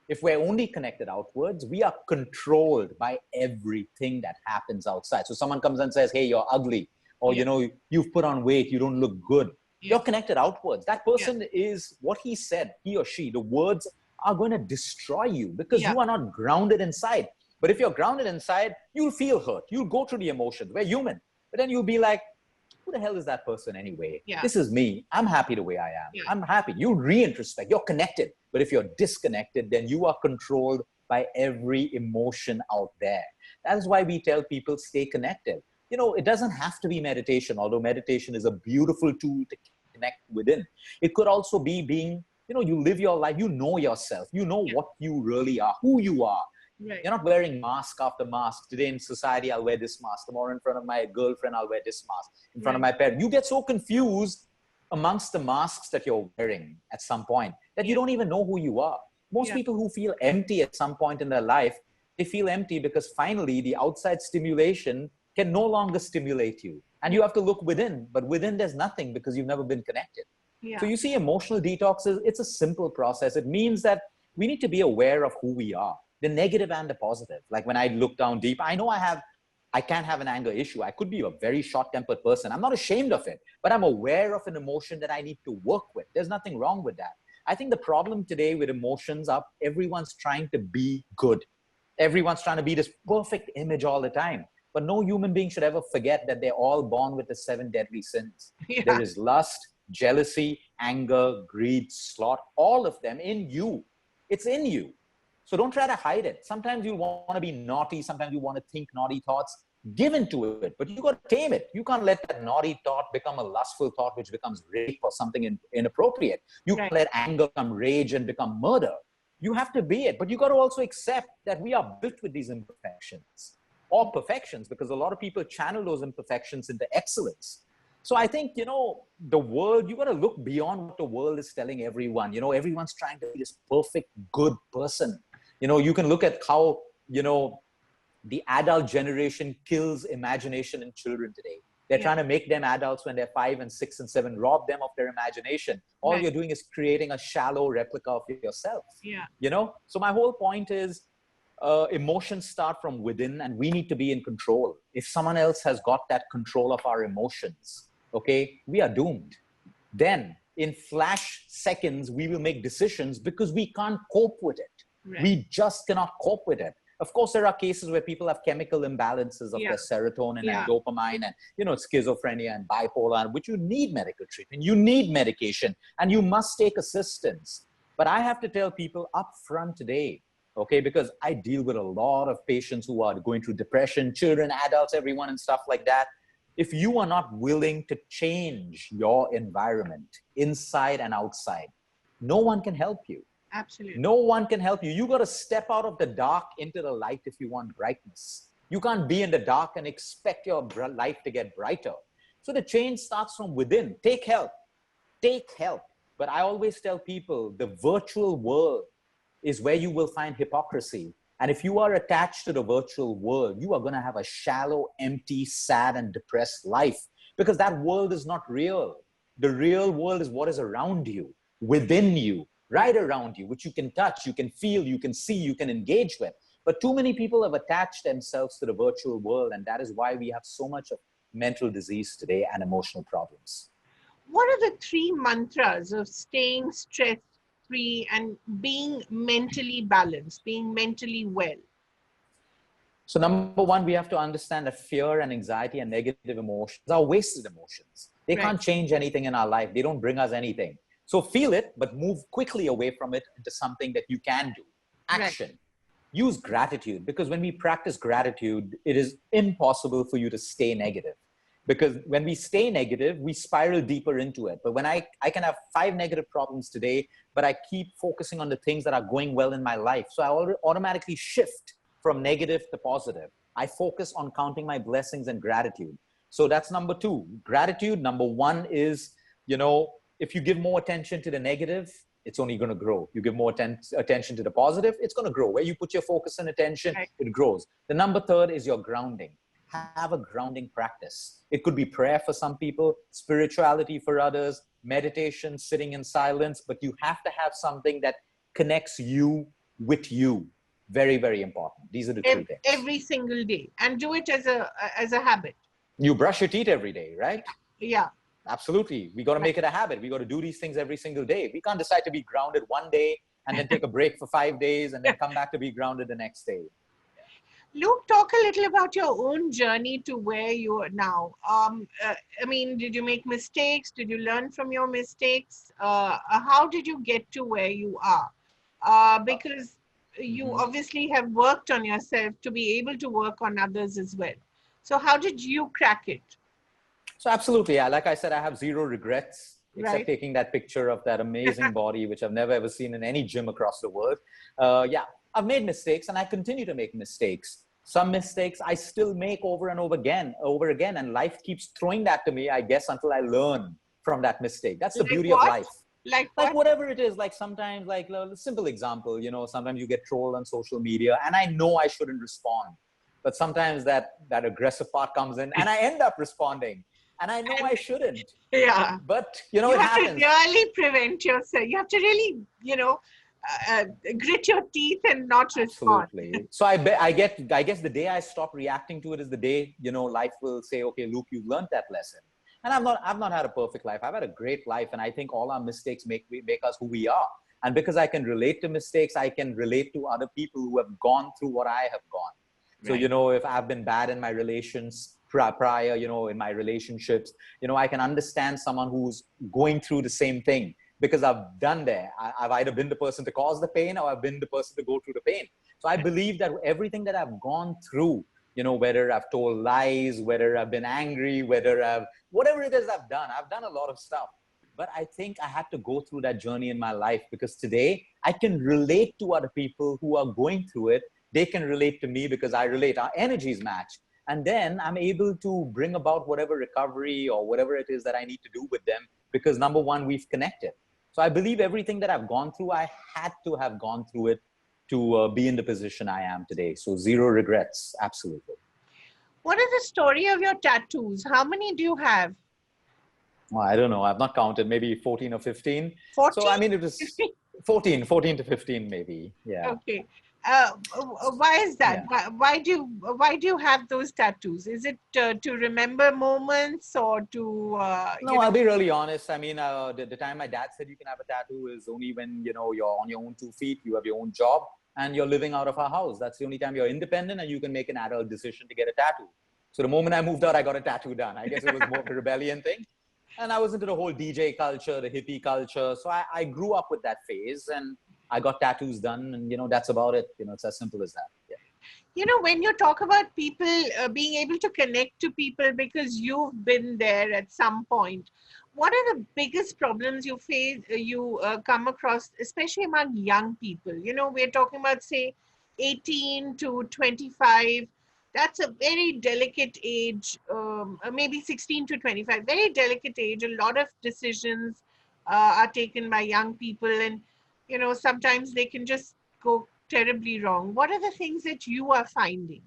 if we're only connected outwards, we are controlled by everything that happens outside. So someone comes and says, hey, you're ugly, or, Yeah, you've put on weight, you don't look good. yeah, You're connected outwards. That yeah, person is what he said, he or she, the words are going to destroy you because yeah, you are not grounded inside. But if you're grounded inside, you'll feel hurt. You'll go through the emotions. We're human. But then you'll be like, who the hell is that person anyway? yeah, This is me. I'm happy the way I am. yeah, I'm happy. You reintrospect. You're connected. But if you're disconnected, then you are controlled by every emotion out there. That is why we tell people stay connected. It doesn't have to be meditation, although meditation is a beautiful tool to connect within. It could also be being, you live your life, you know yourself, you know yeah, what you really are, who you are. right. You're not wearing mask after mask. Today in society, I'll wear this mask. Tomorrow in front of my girlfriend, I'll wear this mask. In front of Right. my parents. You get so confused amongst the masks that you're wearing at some point that you Yeah, don't even know who you are. Most yeah, people who feel empty at some point in their life, they feel empty because finally the outside stimulation can no longer stimulate you. And yeah, you have to look within, but within there's nothing because you've never been connected. So yeah, you see, emotional detox it's a simple process. It means that we need to be aware of who we are, the negative and the positive. Like when I look down deep, I know I can't have an anger issue. I could be a very short-tempered person. I'm not ashamed of it, but I'm aware of an emotion that I need to work with. There's nothing wrong with that. I think the problem today with emotions are everyone's trying to be good. Everyone's trying to be this perfect image all the time. But no human being should ever forget that they're all born with the 7 deadly sins. There yeah, is lust, jealousy, anger, greed, sloth, all of them in you. It's in you. So don't try to hide it. Sometimes you want to be naughty. Sometimes you want to think naughty thoughts. Give into it, but you got to tame it. You can't let that naughty thought become a lustful thought, which becomes rape or something inappropriate. You can't right. let anger become rage and become murder. You have to be it, but you got to also accept that we are built with these imperfections or perfections, because a lot of people channel those imperfections into excellence. So I think, the world, you got to look beyond what the world is telling everyone. Everyone's trying to be this perfect, good person. You can look at how, the adult generation kills imagination in children today. They're Yeah, trying to make them adults when they're 5 and 6 and 7, rob them of their imagination. All right. you're doing is creating a shallow replica of yourself. Yeah, So my whole point is emotions start from within and we need to be in control. If someone else has got that control of our emotions, okay, we are doomed. Then in flash seconds, we will make decisions because we can't cope with it. right. We just cannot cope with it. Of course, there are cases where people have chemical imbalances of Yeah, their serotonin and yeah, dopamine and, schizophrenia and bipolar, which you need medical treatment. You need medication and you must take assistance. But I have to tell people up front today, okay, because I deal with a lot of patients who are going through depression, children, adults, everyone and stuff like that. If you are not willing to change your environment inside and outside, no one can help you. absolutely. No one can help you. You got to step out of the dark into the light if you want brightness. You can't be in the dark and expect your life to get brighter. So the change starts from within. Take help. Take help. But I always tell people the virtual world is where you will find hypocrisy. And if you are attached to the virtual world, you are going to have a shallow, empty, sad, and depressed life because that world is not real. The real world is what is around you, within you, Yeah. right around you, which you can touch, you can feel, you can see, you can engage with. But too many people have attached themselves to the virtual world. And that is why we have so much of mental disease today and emotional problems. What are the three mantras of staying stress free and being mentally balanced, being mentally well? So number one, we have to understand that fear and anxiety and negative emotions are wasted emotions. They Right. can't change anything in our life. They don't bring us anything. So feel it, but move quickly away from it into something that you can do. Right. Action. Use gratitude, because when we practice gratitude, it is impossible for you to stay negative. Because when we stay negative, we spiral deeper into it. But when I can have 5 negative problems today, but I keep focusing on the things that are going well in my life. So I automatically shift from negative to positive. I focus on counting my blessings and gratitude. So that's number two. Gratitude. Number one is, if you give more attention to the negative, it's only going to grow. You give more attention to the positive, it's going to grow. Where you put your focus and attention, Right. it grows. The number third is your grounding. Have a grounding practice. It could be prayer for some people, spirituality for others, meditation, sitting in silence, but you have to have something that connects you with you. Very, very important. These are the three things. Every single day, and do it as a habit. You brush your teeth every day, right? Yeah. Absolutely. We got to make it a habit. We got to do these things every single day. We can't decide to be grounded one day and then take a break for 5 days and then come back to be grounded the next day. Luke, talk a little about your own journey to where you are now. I mean, did you make mistakes? Did you learn from your mistakes? How did you get to where you are? Because you Mhm. obviously have worked on yourself to be able to work on others as well. So how did you crack it? So absolutely. Yeah. Like I said, I have zero regrets except Right? taking that picture of that amazing body, which I've never ever seen in any gym across the world. Yeah, I've made mistakes and I continue to make mistakes. Some mistakes I still make over again. And life keeps throwing that to me, I guess, until I learn from that mistake. That's the Like beauty of what? life. Like Like what? whatever it is, like sometimes, like a simple example, sometimes you get trolled on social media and I know I shouldn't respond, but sometimes that aggressive part comes in and I end up responding and I know And I shouldn't, yeah, but you it have to happens. really prevent yourself. You have to really, grit your teeth and not respond. Absolutely. So I guess the day I stop reacting to it is the day, life will say, okay, Luke, you've learned that lesson. And I've not had a perfect life. I've had a great life. And I think all our mistakes make us who we are. And because I can relate to mistakes, I can relate to other people who have gone through what I have gone. So, Right. if I've been bad in my relations prior, in my relationships, I can understand someone who's going through the same thing because I've done there. I've either been the person to cause the pain or I've been the person to go through the pain. So I believe that everything that I've gone through, whether I've told lies, whether I've been angry, whatever it is I've done a lot of stuff. But I think I had to go through that journey in my life because today I can relate to other people who are going through it. They can relate to me because I relate. Our energies match. And then I'm able to bring about whatever recovery or whatever it is that I need to do with them because number one, we've connected. So I believe everything that I've gone through, I had to have gone through it to be in the position I am today. So zero regrets, absolutely. What is the story of your tattoos? How many do you have? Well, I don't know. I've not counted. Maybe 14 or 15. So 40? I mean, it was 14 to 15, maybe. Yeah, Okay. Why is that? yeah. Why do you have those tattoos? Is it to remember moments or to No, I'll be really honest. I mean, the time my dad said you can have a tattoo is only when you're on your own 2 feet, you have your own job, and you're living out of our house. That's the only time you're independent and you can make an adult decision to get a tattoo. So the moment I moved out, I got a tattoo done. I guess it was more of a rebellion thing. And I was into the whole DJ culture, the hippie culture. So I grew up with that phase and I got tattoos done. And, that's about it. It's as simple as that. Yeah. When you talk about people being able to connect to people because you've been there at some point, what are the biggest problems you face, come across, especially among young people? We're talking about, say, 18 to 25. That's a very delicate age, maybe 16 to 25, very delicate age. A lot of decisions are taken by young people, and sometimes they can just go terribly wrong. What are the things that you are finding?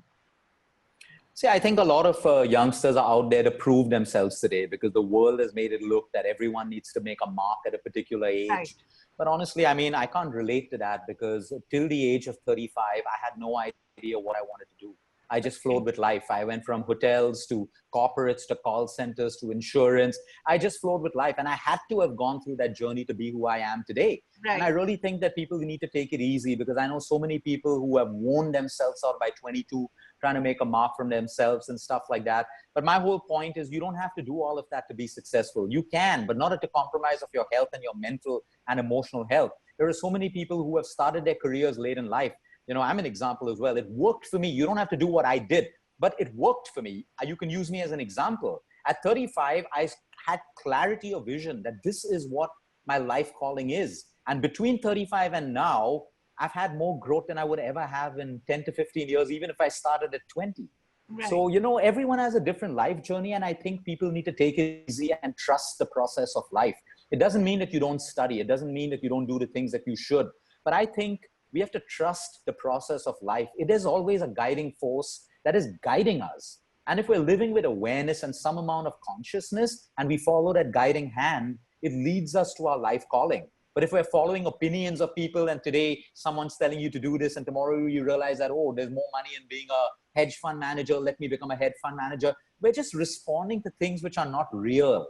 See, I think a lot of youngsters are out there to prove themselves today because the world has made it look that everyone needs to make a mark at a particular Right. age. But honestly, I mean, I can't relate to that because till the age of 35, I had no idea what I wanted to do. I just flowed with life. I went from hotels to corporates to call centers to insurance. I just flowed with life. And I had to have gone through that journey to be who I am today. Right. And I really think that people need to take it easy, because I know so many people who have worn themselves out by 22, trying to make a mark from themselves and stuff like that. But my whole point is, you don't have to do all of that to be successful. You can, but not at the compromise of your health and your mental and emotional health. There are so many people who have started their careers late in life. You know, I'm an example as well. It worked for me. You don't have to do what I did, but it worked for me. You can use me as an example. At 35, I had clarity of vision that this is what my life calling is. And between 35 and now, I've had more growth than I would ever have in 10 to 15 years, even if I started at 20. Right. So, you know, everyone has a different life journey. And I think people need to take it easy and trust the process of life. It doesn't mean that you don't study. It doesn't mean that you don't do the things that you should. But I think we have to trust the process of life. It is always a guiding force that is guiding us. And if we're living with awareness and some amount of consciousness, and we follow that guiding hand, it leads us to our life calling. But if we're following opinions of people, and today someone's telling you to do this, and tomorrow you realize that, oh, there's more money in being a hedge fund manager, let me become a hedge fund manager. We're just responding to things which are not real.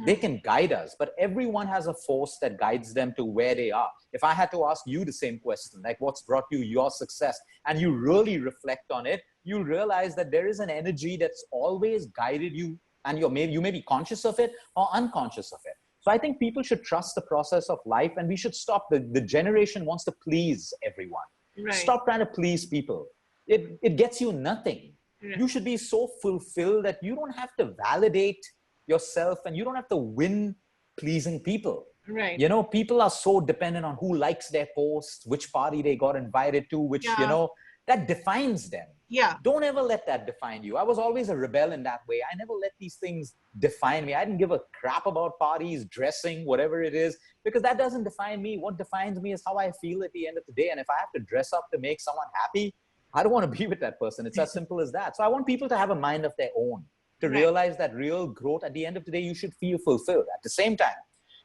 They can guide us, but everyone has a force that guides them to where they are. If I had to ask you the same question, like what's brought you your success, and you really reflect on it, you'll realize that there is an energy that's always guided you, and you may be conscious of it or unconscious of it. So I think people should trust the process of life, and we should stop. The generation wants to please everyone. Right. Stop trying to please people. It gets you nothing. Right. You should be so fulfilled that you don't have to validate yourself, and you don't have to win pleasing people. Right. You know, people are so dependent on who likes their posts, which party they got invited to, which, you know, that defines them. Yeah. Don't ever let that define you. I was always a rebel in that way. I never let these things define me. I didn't give a crap about parties, dressing, whatever it is, because that doesn't define me. What defines me is how I feel at the end of the day. And if I have to dress up to make someone happy, I don't want to be with that person. It's as simple as that. So I want people to have a mind of their own, to realize that real growth, at the end of the day, you should feel fulfilled. At the same time,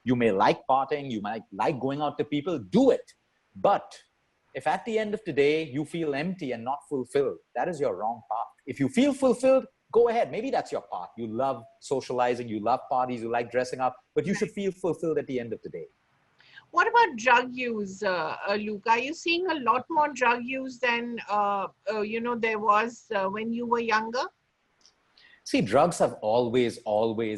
you may like partying, you might like going out to people, do it. But if at the end of the day, you feel empty and not fulfilled, that is your wrong path. If you feel fulfilled, go ahead. Maybe that's your path. You love socializing, you love parties, you like dressing up, but you should feel fulfilled at the end of the day. What about drug use, Luke? Are you seeing a lot more drug use than, there was when you were younger? See, drugs have always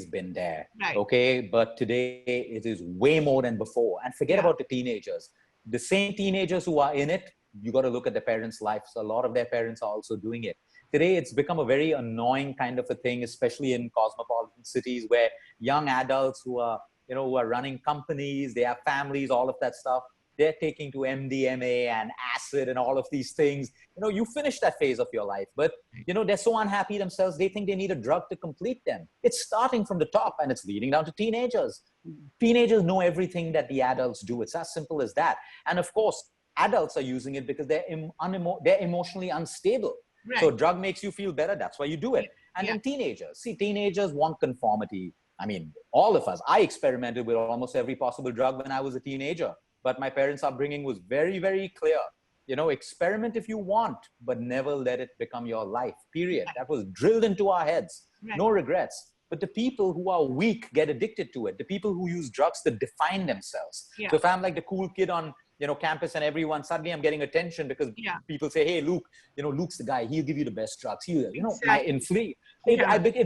been there, okay? But today it is way more than before. And forget about the teenagers. The same teenagers who are in it, you got to look at their parents' lives. A lot of their parents are also doing it. Today, it's become a very annoying kind of a thing, especially in cosmopolitan cities where young adults who are running companies, they have families, all of that stuff, they're taking to MDMA and acid and all of these things. You finish that phase of your life, but they're so unhappy themselves. They think they need a drug to complete them. It's starting from the top and it's leading down to teenagers. Teenagers know everything that the adults do. It's as simple as that. And of course, adults are using it because they're emotionally unstable. Right. So drug makes you feel better. That's why you do it. And then teenagers want conformity. I mean, all of us, I experimented with almost every possible drug when I was a teenager. But my parents' upbringing was very, very clear. Experiment if you want, but never let it become your life, period. That was drilled into our heads. Right. No regrets. But the people who are weak get addicted to it. The people who use drugs to define themselves. Yeah. So if I'm like the cool kid on campus and everyone, suddenly I'm getting attention because people say, hey, Luke, Luke's the guy. He'll give you the best drugs. It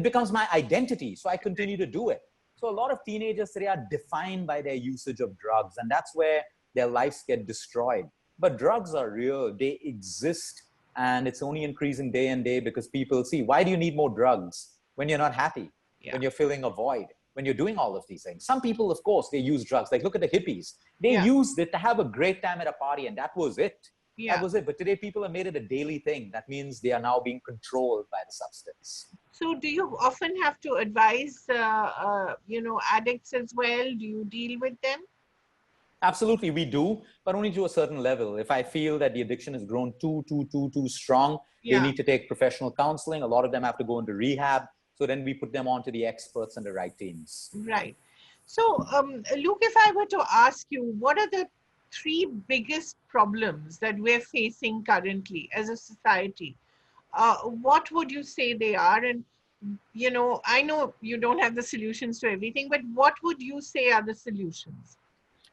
becomes my identity. So I continue to do it. So a lot of teenagers today are defined by their usage of drugs, and that's where their lives get destroyed. But drugs are real. They exist, and it's only increasing day and day because people see, why do you need more drugs when you're not happy, when you're filling a void, when you're doing all of these things? Some people, of course, they use drugs. Like, look at the hippies. They used it to have a great time at a party, and that was it. Yeah. That was it. But today people have made it a daily thing. That means they are now being controlled by the substance. So do you often have to advise, addicts as well? Do you deal with them? Absolutely, we do, but only to a certain level. If I feel that the addiction has grown too strong, they need to take professional counseling. A lot of them have to go into rehab. So then we put them on to the experts and the right teams. Right. So, Luke, if I were to ask you, what are the 3 biggest problems that we're facing currently as a society? what would you say they are? And, I know you don't have the solutions to everything, but what would you say are the solutions?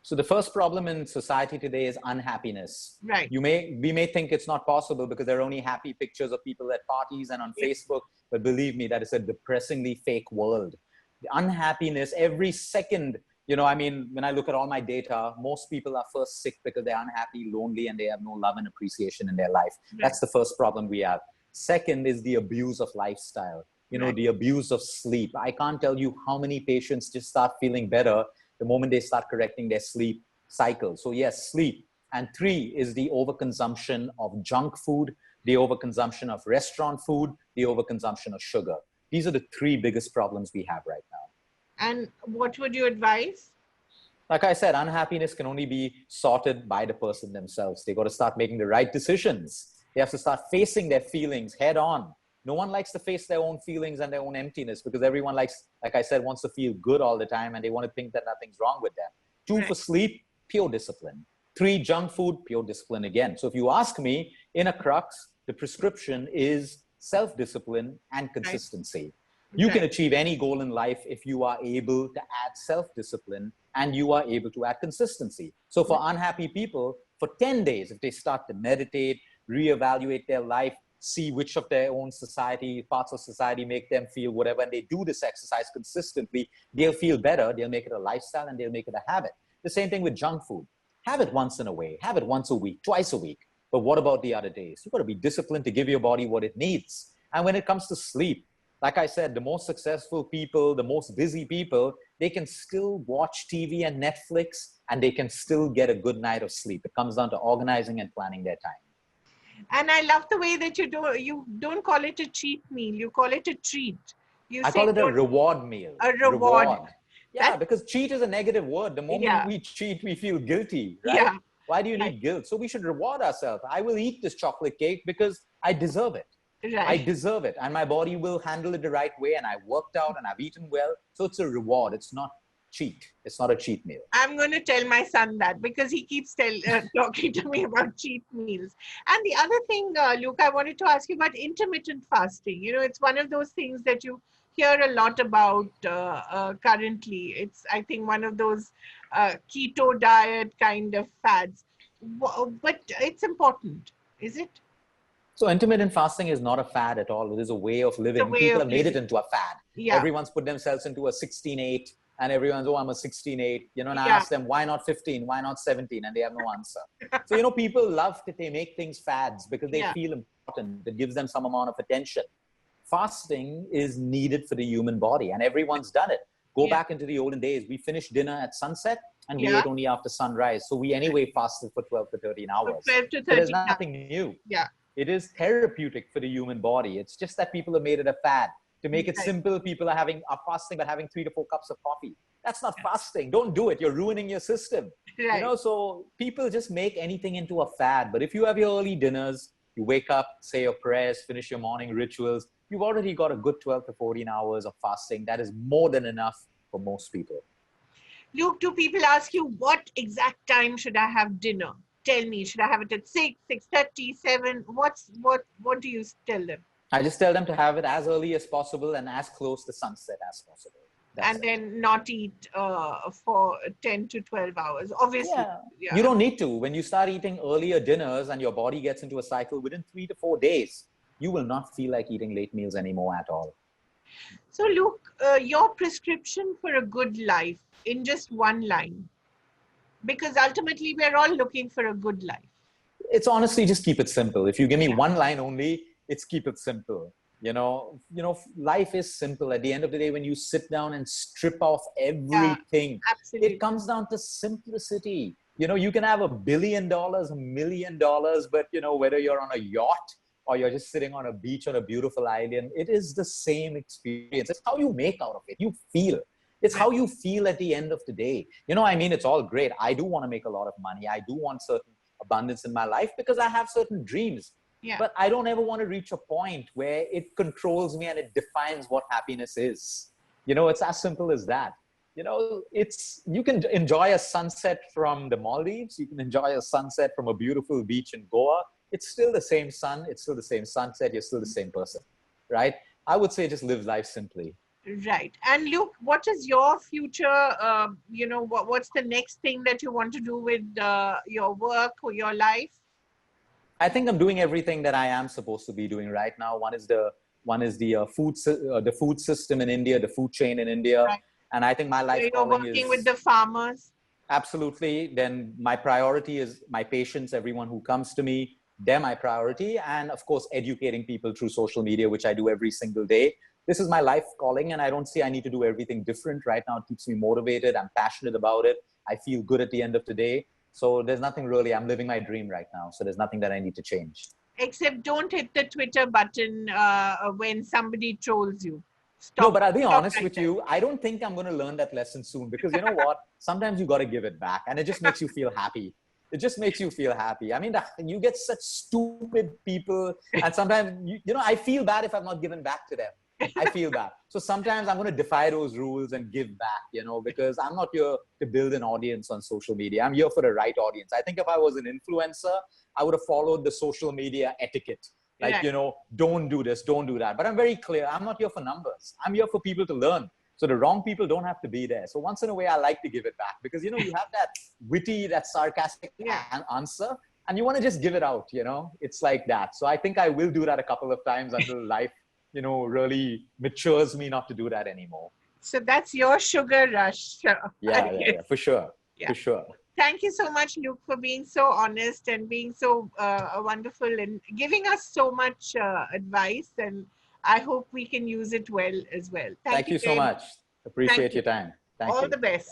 So the first problem in society today is unhappiness. Right. We may think it's not possible because there are only happy pictures of people at parties and on Facebook, but believe me, that is a depressingly fake world. The unhappiness every second, when I look at all my data, most people are first sick because they're unhappy, lonely, and they have no love and appreciation in their life. Right. That's the first problem we have. Second is the abuse of lifestyle. Right. The abuse of sleep. I can't tell you how many patients just start feeling better the moment they start correcting their sleep cycle. So yes, sleep. And 3 is the overconsumption of junk food, the overconsumption of restaurant food, the overconsumption of sugar. These are the 3 biggest problems we have right now. And what would you advise? Like I said, unhappiness can only be sorted by the person themselves. They got to start making the right decisions. They have to start facing their feelings head on. No one likes to face their own feelings and their own emptiness because everyone likes, like I said, wants to feel good all the time and they want to think that nothing's wrong with them. 2 for sleep, pure discipline. 3, junk food, pure discipline again. So if you ask me, in a crux, the prescription is self-discipline and consistency. You can achieve any goal in life if you are able to add self-discipline and you are able to add consistency. So for unhappy people, for 10 days, if they start to meditate, reevaluate their life, see which of their own parts of society make them feel whatever, and they do this exercise consistently, they'll feel better, they'll make it a lifestyle, and they'll make it a habit. The same thing with junk food. Have it once in a way, have it once a week, twice a week. But what about the other days? You've got to be disciplined to give your body what it needs. And when it comes to sleep, like I said, the most successful people, the most busy people, they can still watch TV and Netflix, and they can still get a good night of sleep. It comes down to organizing and planning their time. And I love the way that you don't call it a cheat meal. You call it a treat. I call it a reward meal. A reward. Yeah, because cheat is a negative word. The moment we cheat, we feel guilty, right? Yeah. Why do you need guilt? So we should reward ourselves. I will eat this chocolate cake because I deserve it. Right. I deserve it. And my body will handle it the right way. And I worked out and I've eaten well. So it's a reward. It's not cheat. It's not a cheat meal. I'm going to tell my son that because he keeps talking to me about cheat meals. And the other thing, Luke, I wanted to ask you about intermittent fasting. It's one of those things that you hear a lot about currently. It's, I think, one of those keto diet kind of fads. But it's important, is it? So intermittent fasting is not a fad at all. It is a way of living. People have made it into a fad. Yeah. Everyone's put themselves into a 16-8. And everyone's, I'm a 16-8, and I ask them, why not 15? Why not 17? And they have no answer. So, people love that they make things fads because they feel important. It gives them some amount of attention. Fasting is needed for the human body and everyone's done it. Go back into the olden days. We finished dinner at sunset and we ate only after sunrise. So we anyway fasted for 12 to 13 hours. 12 to 13 so there's nothing new. Yeah. It is therapeutic for the human body. It's just that people have made it a fad. To make it simple, people are fasting but having 3 to 4 cups of coffee. That's not fasting. Don't do it. You're ruining your system. Right. So people just make anything into a fad. But if you have your early dinners, you wake up, say your prayers, finish your morning rituals, you've already got a good 12 to 14 hours of fasting. That is more than enough for most people. Luke, do people ask you what exact time should I have dinner? Tell me, should I have it at 6, 6:30, 7? What do you tell them? I just tell them to have it as early as possible and as close to sunset as possible. And then not eat for 10 to 12 hours, obviously. Yeah. You don't need to. When you start eating earlier dinners and your body gets into a cycle within 3 to 4 days, you will not feel like eating late meals anymore at all. So Luke, your prescription for a good life in just one line, because ultimately we're all looking for a good life. It's honestly just keep it simple. If you give me one line only, it's keep it simple. Life is simple. At the end of the day, when you sit down and strip off everything, it comes down to simplicity. You can have $1 billion, $1 million, but whether you're on a yacht or you're just sitting on a beach on a beautiful island, it is the same experience. It's how you make out of it. You feel. It's how you feel at the end of the day. It's all great. I do want to make a lot of money. I do want certain abundance in my life because I have certain dreams. Yeah. But I don't ever want to reach a point where it controls me and it defines what happiness is. It's as simple as that. You can enjoy a sunset from the Maldives. You can enjoy a sunset from a beautiful beach in Goa. it's still the same sun, it's still the same sunset, you're still the same person, right? I would say just live life simply. Right. And Luke, what is your future? What's the next thing that you want to do with your work or your life? I think I'm doing everything that I am supposed to be doing right now. The food system in India, the food chain in India, Right. and I think my So life you're calling working with is the farmers. absolutely. Then my priority is my patients, everyone who comes to me. They're my priority, and of course, educating people through social media, which I do every single day. This is my life calling, and I don't see I need to do everything different right now. It keeps me motivated. I'm passionate about it. I feel good at the end of the day. So there's nothing really, I'm living my dream right now. So there's nothing that I need to change. Except don't hit the Twitter button when somebody trolls you. No, Stop. but I'll be Stop honest right with there. you. I don't think I'm going to learn that lesson soon because you know what? Sometimes you got to give it back and it just makes you feel happy. It just makes you feel happy. I mean, you get such stupid people and sometimes, I feel bad if I'm not given back to them. I feel bad. So sometimes I'm going to defy those rules and give back, because I'm not here to build an audience on social media. I'm here for the right audience. I think if I was an influencer, I would have followed the social media etiquette. Like, Right. don't do this, don't do that. But I'm very clear. I'm not here for numbers. I'm here for people to learn. So the wrong people don't have to be there. So once in a way, I like to give it back because, you have that witty, that sarcastic Yeah. answer and you want to just give it out, it's like that. So I think I will do that a couple of times until life, really matures me not to do that anymore. So that's your sugar rush. Yeah, for sure. Yeah. For sure. Thank you so much, Luke, for being so honest and being so wonderful and giving us so much advice. And I hope we can use it well as well. Thank Thank you you so very much. much. Thank Appreciate you. your time. Thank All you. the best.